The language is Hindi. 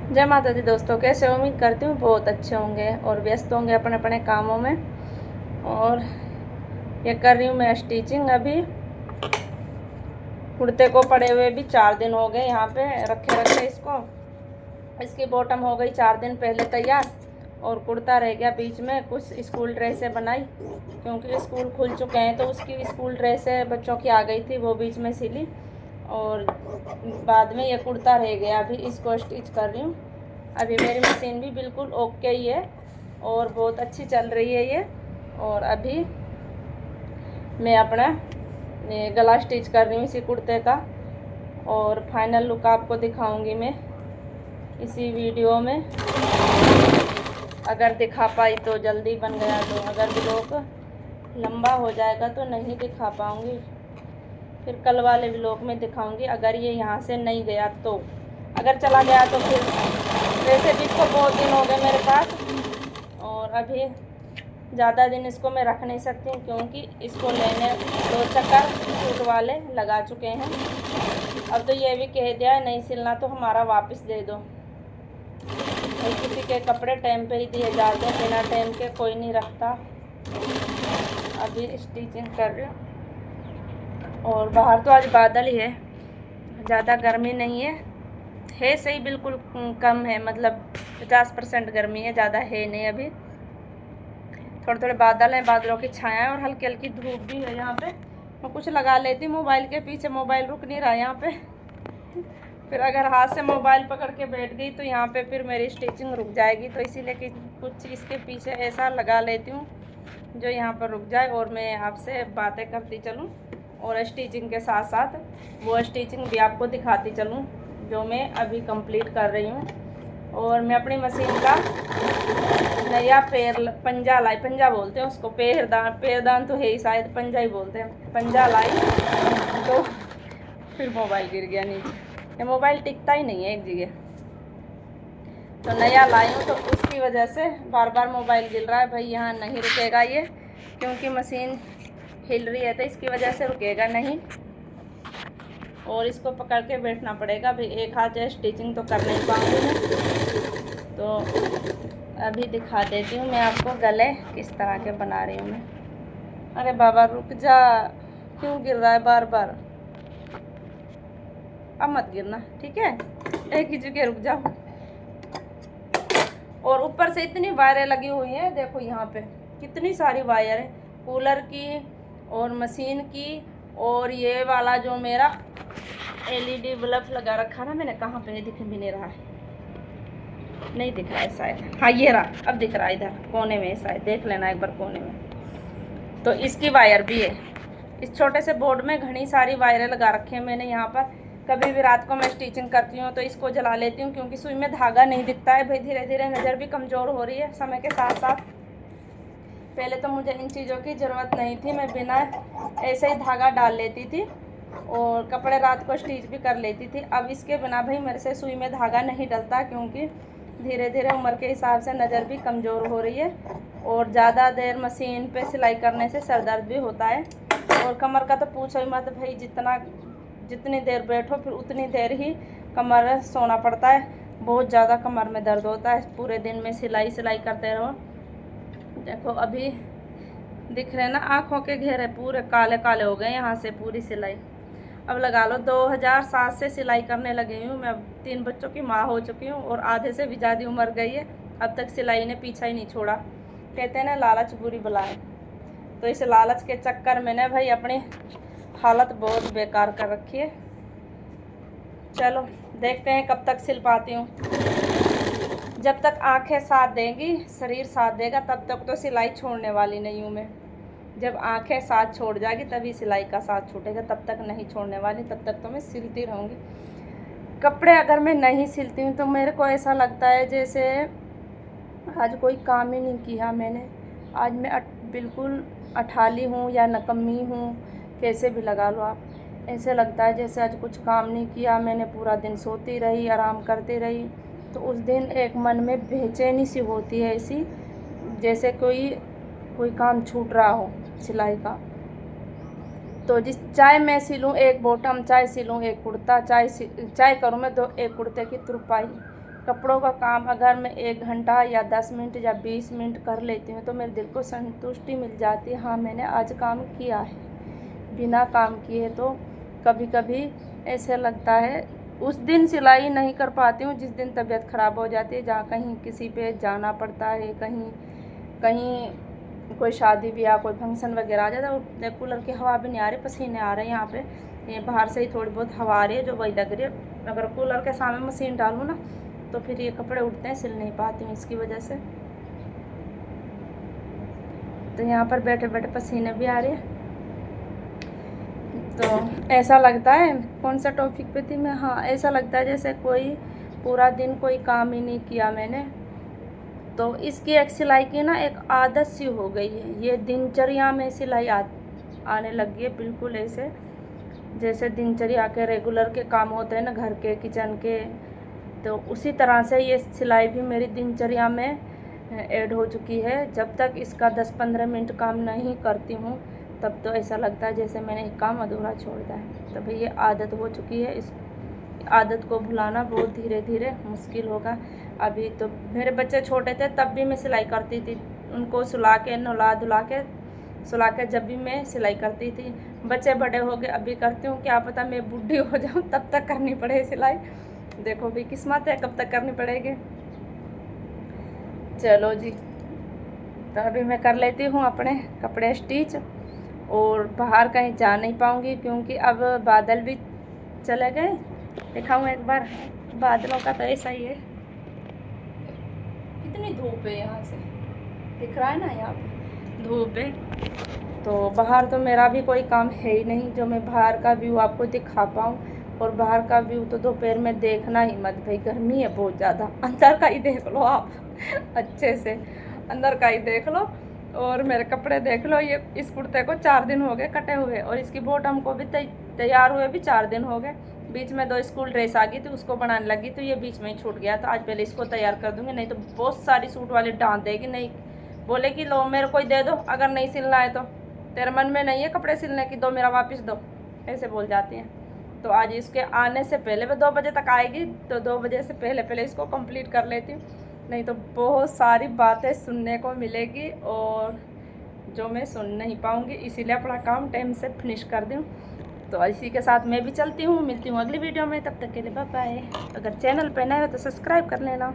जय माता दी दोस्तों, कैसे हो? उम्मीद करती हूँ बहुत अच्छे होंगे और व्यस्त होंगे अपने अपने कामों में। और ये कर रही हूँ मैं स्टिचिंग। अभी कुर्ते को पड़े हुए भी 4 दिन हो गए, यहाँ पे रखे इसको। इसकी बॉटम हो गई 4 दिन पहले तैयार और कुर्ता रह गया बीच में। कुछ स्कूल ड्रेसें बनाई क्योंकि स्कूल खुल चुके हैं, तो उसकी स्कूल ड्रेसें बच्चों की आ गई थी, वो बीच में सिली। और बाद में ये कुर्ता रह गया, अभी इसको स्टिच कर रही हूँ। अभी मेरी मशीन भी बिल्कुल ओके ही है और बहुत अच्छी चल रही है ये। और अभी मैं अपना गला स्टिच कर रही हूँ इसी कुर्ते का, और फाइनल लुक आपको दिखाऊंगी मैं इसी वीडियो में। अगर दिखा पाई तो जल्दी बन गया, तो अगर व्लॉग लंबा हो जाएगा तो नहीं दिखा पाऊँगी। फिर कल वाले व्लॉग में दिखाऊंगी। अगर ये यहाँ से नहीं गया तो, अगर चला गया तो फिर वैसे भी इसको बहुत दिन हो गए मेरे पास, और अभी ज़्यादा दिन इसको मैं रख नहीं सकती क्योंकि इसको लेने 2 चक्कर सूट वाले लगा चुके हैं। अब तो ये भी कह दिया है नहीं सिलना तो हमारा वापस दे दो। और किसी के कपड़े टाइम पे ही दिए जाते हैं, बिना टाइम के कोई नहीं रखता। अभी स्टिचिंग कर रही हूँ और बाहर तो आज बादल ही है, ज़्यादा गर्मी नहीं है सही, बिल्कुल कम है, मतलब 50% गर्मी है, ज़्यादा है नहीं। अभी थोड़े थोड़े बादल हैं, बादलों की छाया है और हल्की हल्की धूप भी है यहाँ पे। मैं कुछ लगा लेती मोबाइल के पीछे, मोबाइल रुक नहीं रहा यहाँ पे। फिर अगर हाथ से मोबाइल पकड़ के बैठ गई तो यहाँ पे फिर मेरी स्टिचिंग रुक जाएगी, तो इसीलिए कि कुछ इसके पीछे ऐसा लगा लेती हूँ जो यहाँ पर रुक जाए और मैं आपसे बातें करती चलूँ और स्टिचिंग के साथ साथ वो स्टिचिंग भी आपको दिखाती चलूँ जो मैं अभी कंप्लीट कर रही हूँ। और मैं अपनी मशीन का नया पंजा लाई, पंजा बोलते हैं उसको, पैरदान तो है ही शायद, पंजा ही बोलते हैं, पंजा लाई। तो फिर मोबाइल गिर गया नीचे, ये मोबाइल टिकता ही नहीं है एक जगह। तो नया लाई हूँ तो उसकी वजह से बार बार मोबाइल गिर रहा है। भाई यहाँ नहीं रुकेगा ये, क्योंकि मशीन हिल रही है तो इसकी वजह से रुकेगा नहीं, और इसको पकड़ के बैठना पड़ेगा। भाई एक हाथ से स्टिचिंग तो कर नहीं पाऊँगी मैं। तो अभी दिखा देती हूँ मैं आपको गले किस तरह के बना रही हूँ मैं। अरे बाबा रुक जा, क्यों गिर रहा है बार बार? अब मत गिरना, ठीक है, एक ही जगह रुक जाओ। और ऊपर से इतनी वायरें लगी हुई हैं, देखो यहाँ पे कितनी सारी वायर है, कूलर की और मशीन की, और ये वाला जो मेरा LED बल्ब लगा रखा ना मैंने, कहाँ पे दिख भी नहीं रहा है, नहीं दिख रहा है शायद, हाँ ये रहा, अब दिख रहा है, इधर कोने में शायद, देख लेना एक बार कोने में। तो इसकी वायर भी है, इस छोटे से बोर्ड में घनी सारी वायरें लगा रखी हैं मैंने यहाँ पर। कभी भी रात को मैं स्टिचिंग करती हूँ तो इसको जला लेती हूँ, क्योंकि सुई में धागा नहीं दिखता है। भाई धीरे धीरे नज़र भी कमज़ोर हो रही है समय के साथ साथ। पहले तो मुझे इन चीज़ों की ज़रूरत नहीं थी, मैं बिना ऐसे ही धागा डाल लेती थी और कपड़े रात को स्टिच भी कर लेती थी। अब इसके बिना भाई मेरे से सुई में धागा नहीं डलता, क्योंकि धीरे धीरे उम्र के हिसाब से नज़र भी कमज़ोर हो रही है, और ज़्यादा देर मशीन पे सिलाई करने से सर दर्द भी होता है। और कमर का तो पूछो ही मत भाई, जितनी देर बैठो फिर उतनी देर ही कमर सोना पड़ता है, बहुत ज़्यादा कमर में दर्द होता है पूरे दिन में सिलाई करते रहो। देखो अभी दिख रहे ना, आँखों के घेरे पूरे काले काले हो गए यहाँ से पूरी सिलाई। अब लगा लो 2007 से सिलाई करने लगी हूँ मैं, अब 3 बच्चों की माँ हो चुकी हूँ और आधे से भी ज़्यादा उम्र गई है, अब तक सिलाई ने पीछा ही नहीं छोड़ा। कहते हैं ना लालच बुरी बला है, तो इस लालच के चक्कर में ना भाई अपनी हालत बहुत बेकार कर रखी है। चलो देखते हैं कब तक सिल पाती हूँ। जब तक आंखें साथ देंगी, शरीर साथ देगा, तब तक तो सिलाई छोड़ने वाली नहीं हूँ मैं। जब आंखें साथ छोड़ जाएगी तभी सिलाई का साथ छूटेगा, तब तक नहीं छोड़ने वाली, तब तक तो मैं सिलती रहूँगी। कपड़े अगर मैं नहीं सिलती हूँ तो मेरे को ऐसा लगता है जैसे आज कोई काम ही नहीं किया मैंने, आज मैं बिल्कुल अठाली हूँ या नकम्मी हूँ, कैसे भी लगा लो आप। ऐसे लगता है जैसे आज कुछ काम नहीं किया मैंने, पूरा दिन सोती रही, आराम करती रही। तो उस दिन एक मन में बेचैनी सी होती है, ऐसी जैसे कोई काम छूट रहा हो सिलाई का। तो चाहे मैं सिलूँ एक बॉटम, चाहे सिलूँ एक कुर्ता, चाहे करूँ मैं एक कुर्ते की तुरपाई, कपड़ों का काम अगर मैं 1 घंटा या 10 मिनट या 20 मिनट कर लेती हूँ तो मेरे दिल को संतुष्टि मिल जाती है, हाँ मैंने आज काम किया है। बिना काम किए तो कभी कभी ऐसे लगता है, उस दिन सिलाई नहीं कर पाती हूँ जिस दिन तबीयत ख़राब हो जाती है, जहाँ कहीं किसी पे जाना पड़ता है, कहीं कहीं कोई शादी ब्याह कोई फंक्शन वगैरह आ जाता है। कूलर की हवा भी नहीं आ रही, पसीने आ रहे हैं यहाँ पे, ये बाहर से ही थोड़ी बहुत हवा आ रही है जो वही लग रही है। अगर कूलर के सामने मशीन डालूँ ना तो फिर ये कपड़े उठते हैं, सिल नहीं पाती हूँ इसकी वजह से। तो यहाँ पर बैठे बैठे पसीने भी आ रहे हैं। तो ऐसा लगता है, कौन सा टॉपिक पे थी मैं, हाँ ऐसा लगता है जैसे कोई पूरा दिन कोई काम ही नहीं किया मैंने। तो इसकी एक सिलाई की ना एक आदत सी हो गई है, ये दिनचर्या में सिलाई आने लगी है, बिल्कुल ऐसे जैसे दिनचर्या के रेगुलर के काम होते हैं ना घर के किचन के, तो उसी तरह से ये सिलाई भी मेरी दिनचर्या में ऐड हो चुकी है। जब तक इसका 10-15 मिनट काम नहीं करती हूँ तब तो ऐसा लगता है जैसे मैंने एक काम अधूरा छोड़ दिया है। तभी ये आदत हो चुकी है, इस आदत को भुलाना बहुत धीरे धीरे मुश्किल होगा। अभी तो मेरे बच्चे छोटे थे तब भी मैं सिलाई करती थी, उनको सुला के नहला धुला के सुला के जब भी मैं सिलाई करती थी। बच्चे बड़े हो गए अभी करती हूँ, क्या पता मैं बूढ़ी हो जाऊँ तब तक करनी पड़े सिलाई। देखो भी किस्मत है कब तक करनी पड़ेगी। चलो जी, तो अभी मैं कर लेती हूँ अपने कपड़े स्टिच, और बाहर कहीं जा नहीं पाऊँगी क्योंकि अब बादल भी चले गए। दिखाऊँ एक बार बादलों का, तो ऐसा ही है, कितनी धूप है, यहाँ से दिख रहा है ना, यहाँ पे धूप है। तो बाहर तो मेरा भी कोई काम है ही नहीं जो मैं बाहर का व्यू आपको दिखा पाऊँ। और बाहर का व्यू तो दोपहर में देखना ही मत भाई, गर्मी है बहुत ज़्यादा। अंदर का ही देख लो आप अच्छे से, अंदर का ही देख लो। और मेरे कपड़े देख लो, ये इस कुर्ते को 4 दिन हो गए कटे हुए, और इसकी बॉटम को भी तैयार हुए भी 4 दिन हो गए। बीच में 2 स्कूल ड्रेस आ गई थी, उसको बनाने लगी तो ये बीच में ही छूट गया। तो आज पहले इसको तैयार कर दूँगी, नहीं तो बहुत सारी सूट वाली डांट देगी, नहीं बोले कि लो मेरे को दे दो, अगर नहीं सिलना है तो तेरे मन में नहीं है कपड़े सिलने की, दो मेरा वापस दो, ऐसे बोल जाती हैं। तो आज इसके आने से पहले, वह 2 बजे तक आएगी तो 2 बजे से पहले पहले इसको कंप्लीट कर लेती हूँ, नहीं तो बहुत सारी बातें सुनने को मिलेगी और जो मैं सुन नहीं पाऊँगी। इसीलिए अपना काम टाइम से फिनिश कर दूँ। तो इसी के साथ मैं भी चलती हूँ, मिलती हूँ अगली वीडियो में, तब तक के लिए बाय बाय। अगर चैनल पर नए हो तो सब्सक्राइब कर लेना।